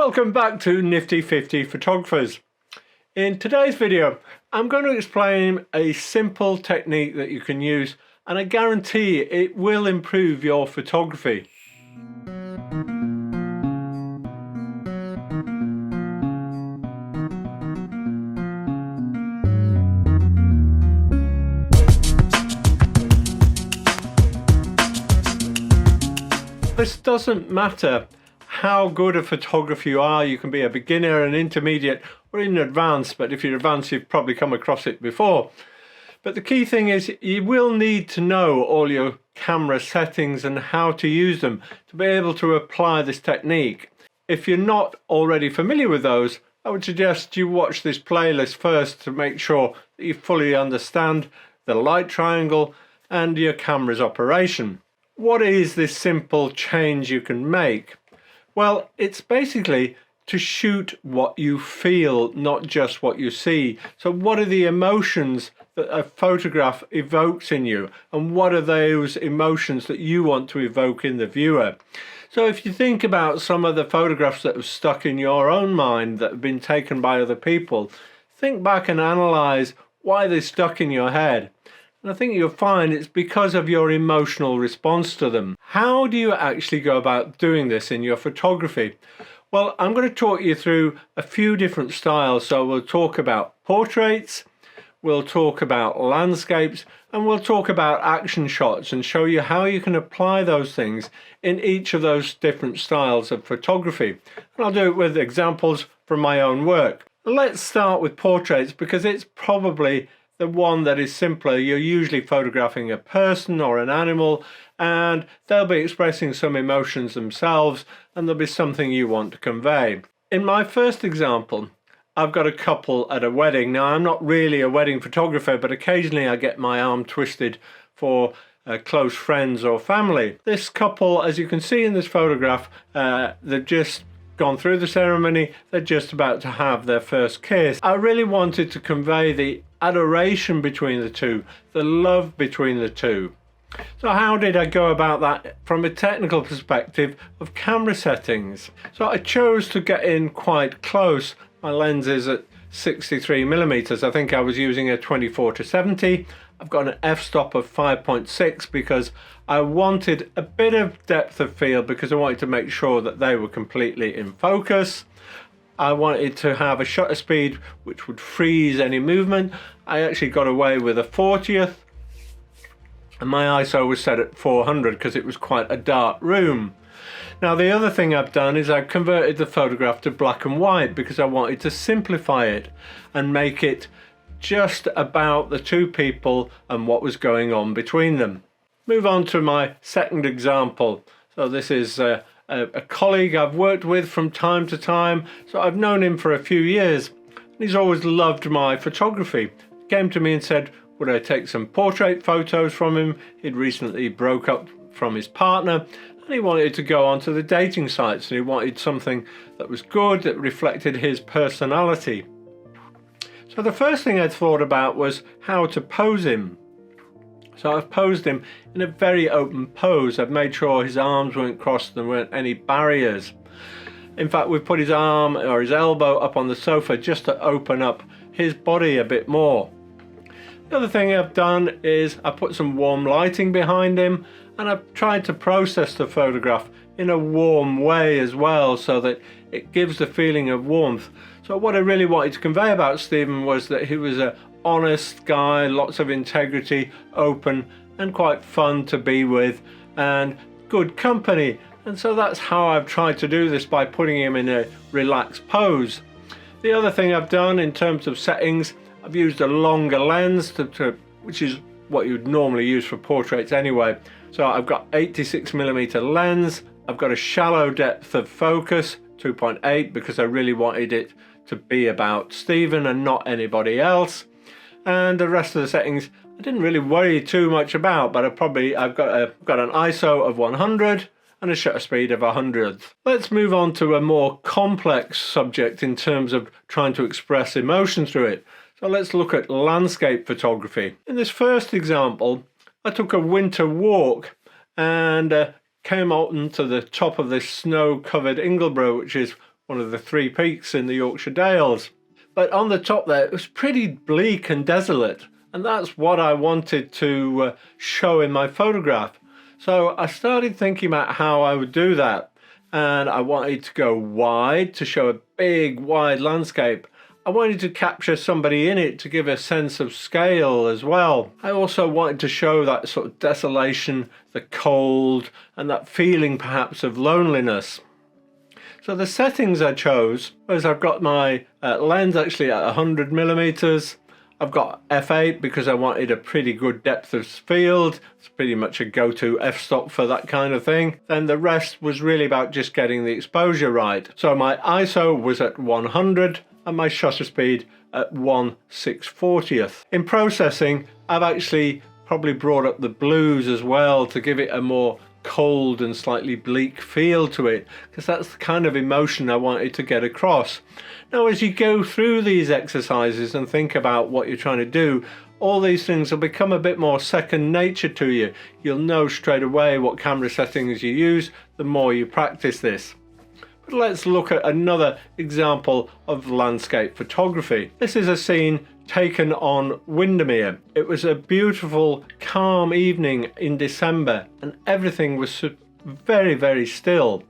Welcome back to Nifty 50 Photographers. In today's video, I'm going to explain a simple technique that you can use, and I guarantee it will improve your photography. This doesn't matter how good a photographer you are. You can be a beginner, an intermediate, or even advanced, but if you're advanced you've probably come across it before. But the key thing is you will need to know all your camera settings and how to use them to be able to apply this technique. If you're not already familiar with those, I would suggest you watch this playlist first to make sure that you fully understand the light triangle and your camera's operation. What is this simple change you can make? Well, it's basically to shoot what you feel, not just what you see. So what are the emotions that a photograph evokes in you, and what are those emotions that you want to evoke in the viewer? So if you think about some of the photographs that have stuck in your own mind that have been taken by other people, think back and analyze why they stuck in your head. And I think you'll find it's because of your emotional response to them. How do you actually go about doing this in your photography? Well, I'm going to talk you through a few different styles. So we'll talk about portraits, we'll talk about landscapes, and we'll talk about action shots and show you how you can apply those things in each of those different styles of photography. And I'll do it with examples from my own work. Let's start with portraits because it's probably the one that is simpler. You're usually photographing a person or an animal, and they'll be expressing some emotions themselves, and there'll be something you want to convey. In my first example, I've got a couple at a wedding. Now, I'm not really a wedding photographer, but occasionally I get my arm twisted for close friends or family. This couple, as you can see in this photograph, they've just gone through the ceremony. They're just about to have their first kiss. I really wanted to convey the adoration between the two, the love between the two. So how did I go about that from a technical perspective of camera settings? So I chose to get in quite close. My lens is at 63mm. I think I was using a 24-70. I've got an f-stop of 5.6 because I wanted a bit of depth of field, because I wanted to make sure that they were completely in focus. I wanted to have a shutter speed which would freeze any movement. I actually got away with a 40th, and my ISO was set at 400 because it was quite a dark room. Now the other thing I've done is I've converted the photograph to black and white because I wanted to simplify it and make it just about the two people and what was going on between them. Move on to my second example. So this is a colleague I've worked with from time to time. So I've known him for a few years. He's always loved my photography. He came to me and said, would I take some portrait photos from him? He'd recently broke up from his partner, and he wanted to go onto the dating sites, and he wanted something that was good, that reflected his personality. So the first thing I thought about was how to pose him. So I've posed him in a very open pose. I've made sure his arms weren't crossed, there weren't any barriers. In fact, we've put his arm or his elbow up on the sofa just to open up his body a bit more. The other thing I've done is I put some warm lighting behind him, and I've tried to process the photograph in a warm way as well, so that it gives the feeling of warmth. So what I really wanted to convey about Stephen was that he was an honest guy, lots of integrity, open, and quite fun to be with, and good company. And so that's how I've tried to do this, by putting him in a relaxed pose. The other thing I've done in terms of settings, I've used a longer lens, which is what you'd normally use for portraits anyway. So I've got 86mm lens, I've got a shallow depth of focus, 2.8, because I really wanted it to be about Stephen and not anybody else. And the rest of the settings I didn't really worry too much about, but I've got an ISO of 100 and a shutter speed of 100. Let's move on to a more complex subject in terms of trying to express emotion through it. So let's look at landscape photography. In this first example, I took a winter walk and came out onto the top of this snow-covered Ingleborough, which is one of the three peaks in the Yorkshire Dales. But on the top there, it was pretty bleak and desolate, and that's what I wanted to show in my photograph. So I started thinking about how I would do that, and I wanted to go wide to show a big wide landscape. I wanted to capture somebody in it to give a sense of scale as well. I also wanted to show that sort of desolation, the cold, and that feeling perhaps of loneliness. So the settings I chose was I've got my lens actually at 100mm. I've got f8 because I wanted a pretty good depth of field. It's pretty much a go-to f-stop for that kind of thing. Then the rest was really about just getting the exposure right. So my ISO was at 100 and my shutter speed at 1/640th. In processing, I've actually probably brought up the blues as well to give it a more cold and slightly bleak feel to it, because that's the kind of emotion I wanted to get across. Now, as you go through these exercises and think about what you're trying to do, all these things will become a bit more second nature to you. You'll know straight away what camera settings you use the more you practice this. But let's look at another example of landscape photography. This is a scene taken on Windermere. It was a beautiful, calm evening in December, and everything was very, very still.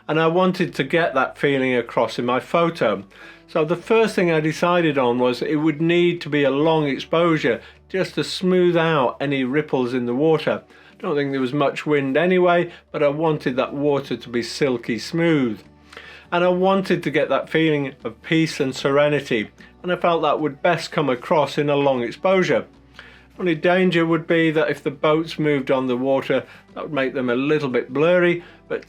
And I wanted to get that feeling across in my photo. So the first thing I decided on was it would need to be a long exposure just to smooth out any ripples in the water. I don't think there was much wind anyway, but I wanted that water to be silky smooth. And I wanted to get that feeling of peace and serenity, and I felt that would best come across in a long exposure. Only danger would be that if the boats moved on the water, that would make them a little bit blurry, but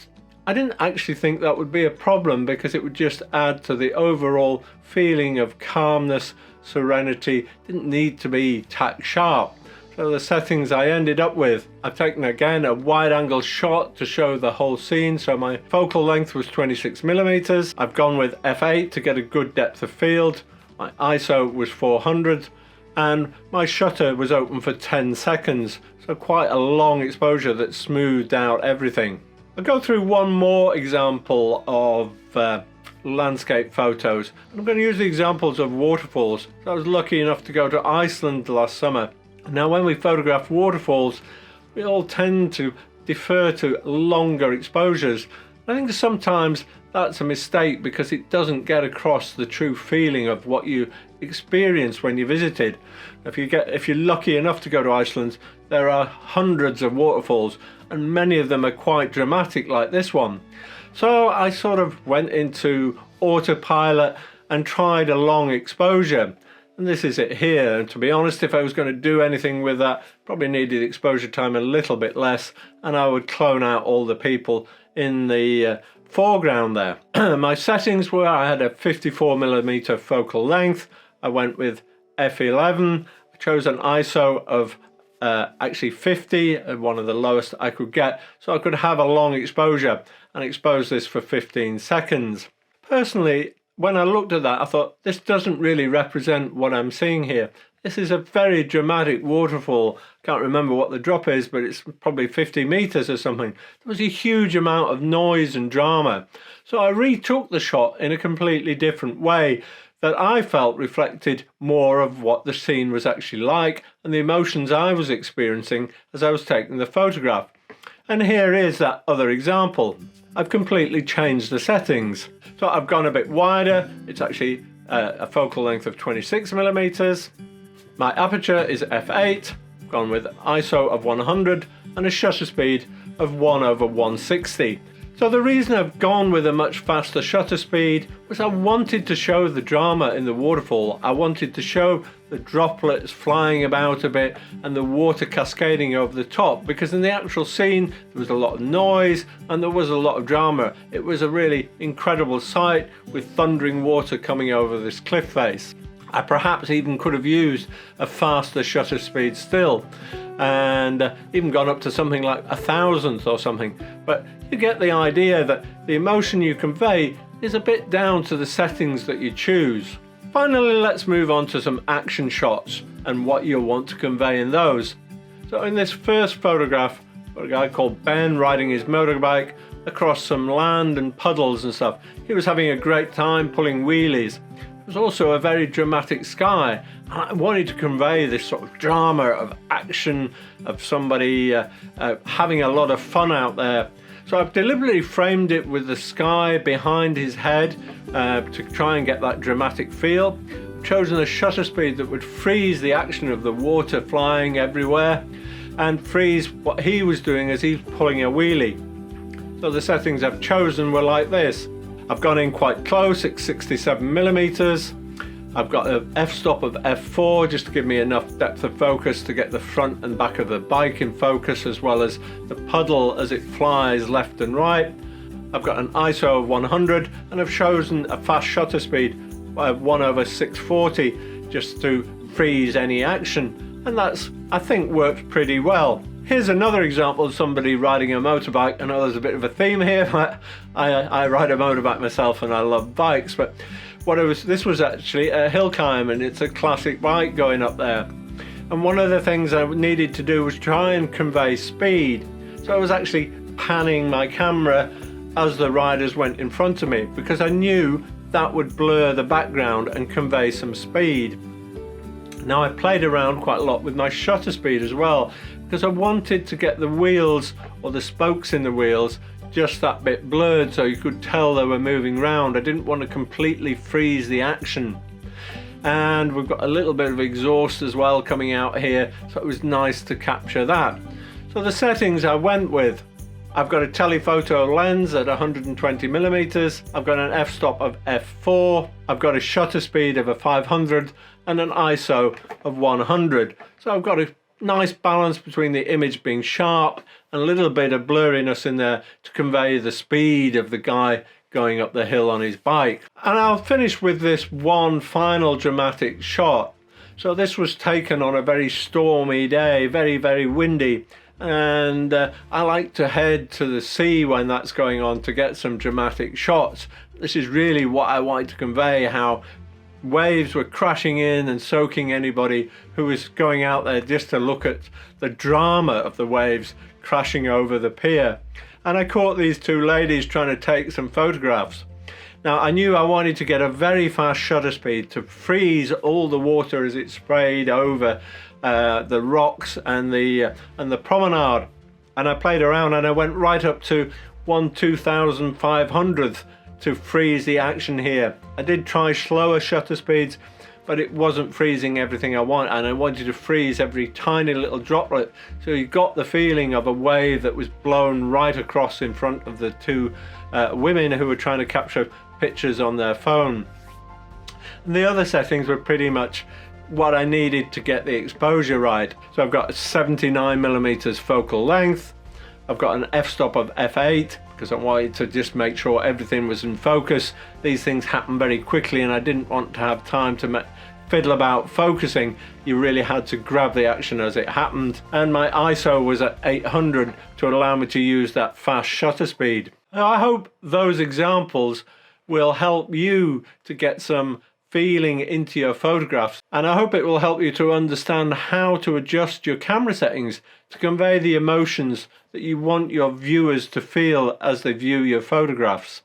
I didn't actually think that would be a problem because it would just add to the overall feeling of calmness, serenity. It didn't need to be tack sharp. So the settings I ended up with, I've taken again a wide angle shot to show the whole scene. So my focal length was 26mm. I've gone with f8 to get a good depth of field. My ISO was 400 and my shutter was open for 10 seconds. So quite a long exposure that smoothed out everything. I'll go through one more example of landscape photos. I'm going to use the examples of waterfalls. So I was lucky enough to go to Iceland last summer. Now, when we photograph waterfalls, we all tend to defer to longer exposures. I think sometimes that's a mistake because it doesn't get across the true feeling of what you experienced when you visited. If you're lucky enough to go to Iceland, there are hundreds of waterfalls and many of them are quite dramatic like this one. So I sort of went into autopilot and tried a long exposure. And this is it here, and to be honest, if I was going to do anything with that, probably needed exposure time a little bit less, and I would clone out all the people in the foreground there. My settings were, I had a 54mm focal length, I went with f11, I chose an ISO of actually 50, one of the lowest I could get, so I could have a long exposure and expose this for 15 seconds. Personally, when I looked at that, I thought, this doesn't really represent what I'm seeing here. This is a very dramatic waterfall. Can't remember what the drop is, but it's probably 50 meters or something. There was a huge amount of noise and drama. So I retook the shot in a completely different way that I felt reflected more of what the scene was actually like and the emotions I was experiencing as I was taking the photograph. And here is that other example. I've completely changed the settings. So I've gone a bit wider. It's actually a focal length of 26mm. My aperture is f8. I've gone with ISO of 100 and a shutter speed of 1/160. So the reason I've gone with a much faster shutter speed was I wanted to show the drama in the waterfall. I wanted to show the droplets flying about a bit and the water cascading over the top, because in the actual scene there was a lot of noise and there was a lot of drama. It was a really incredible sight with thundering water coming over this cliff face. I perhaps even could have used a faster shutter speed still, and even gone up to something like 1,000th or something, but you get the idea that the emotion you convey is a bit down to the settings that you choose. Finally, let's move on to some action shots and what you'll want to convey in those. So in this first photograph, got a guy called Ben riding his motorbike, across some land and puddles and stuff. He was having a great time pulling wheelies. It was also a very dramatic sky, and I wanted to convey this sort of drama of action, of somebody having a lot of fun out there. So I've deliberately framed it with the sky behind his head to try and get that dramatic feel. I've chosen a shutter speed that would freeze the action of the water flying everywhere and freeze what he was doing as he's pulling a wheelie. So the settings I've chosen were like this. I've gone in quite close at 67mm. I've got an f-stop of f4 just to give me enough depth of focus to get the front and back of the bike in focus, as well as the puddle as it flies left and right. I've got an ISO of 100, and I've chosen a fast shutter speed of 1/640 just to freeze any action, and that's, I think, worked pretty well. Here's another example of somebody riding a motorbike. I know there's a bit of a theme here, but I ride a motorbike myself and I love bikes. But this was actually a hill climb, and it's a classic bike going up there. And one of the things I needed to do was try and convey speed. So I was actually panning my camera as the riders went in front of me, because I knew that would blur the background and convey some speed. Now I played around quite a lot with my shutter speed as well, because I wanted to get the wheels, or the spokes in the wheels, just that bit blurred so you could tell they were moving around. I didn't want to completely freeze the action. And we've got a little bit of exhaust as well coming out here, so it was nice to capture that. So the settings I went with: I've got a telephoto lens at 120mm, I've got an f-stop of f4, I've got a shutter speed of a 500 and an ISO of 100. So I've got a nice balance between the image being sharp and a little bit of blurriness in there to convey the speed of the guy going up the hill on his bike. And I'll finish with this one final dramatic shot. So this was taken on a very stormy day, very, very windy. And I like to head to the sea when that's going on to get some dramatic shots. This is really what I wanted to convey, how waves were crashing in and soaking anybody who was going out there just to look at the drama of the waves crashing over the pier. And I caught these two ladies trying to take some photographs. Now I knew I wanted to get a very fast shutter speed to freeze all the water as it sprayed over the rocks and the promenade, and I played around and I went right up to 1/2500th to freeze the action here. I did try slower shutter speeds, but it wasn't freezing everything I want, and I wanted to freeze every tiny little droplet, so you got the feeling of a wave that was blown right across in front of the two women who were trying to capture pictures on their phone. And the other settings were pretty much what I needed to get the exposure right. So I've got 79mm focal length, I've got an f-stop of f8 because I wanted to just make sure everything was in focus. These things happen very quickly and I didn't want to have time to fiddle about focusing. You really had to grab the action as it happened. And my ISO was at 800 to allow me to use that fast shutter speed. Now, I hope those examples will help you to get some feeling into your photographs, and I hope it will help you to understand how to adjust your camera settings to convey the emotions that you want your viewers to feel as they view your photographs.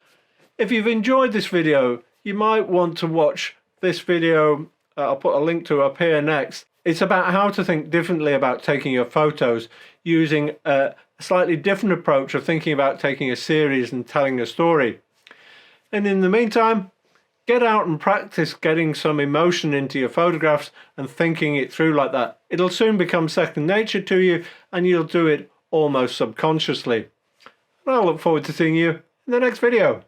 If you've enjoyed this video, you might want to watch this video. I'll put a link to up here next. It's about how to think differently about taking your photos using a slightly different approach of thinking about taking a series and telling a story. And in the meantime, get out and practice getting some emotion into your photographs and thinking it through like that. It'll soon become second nature to you and you'll do it almost subconsciously. And I look forward to seeing you in the next video.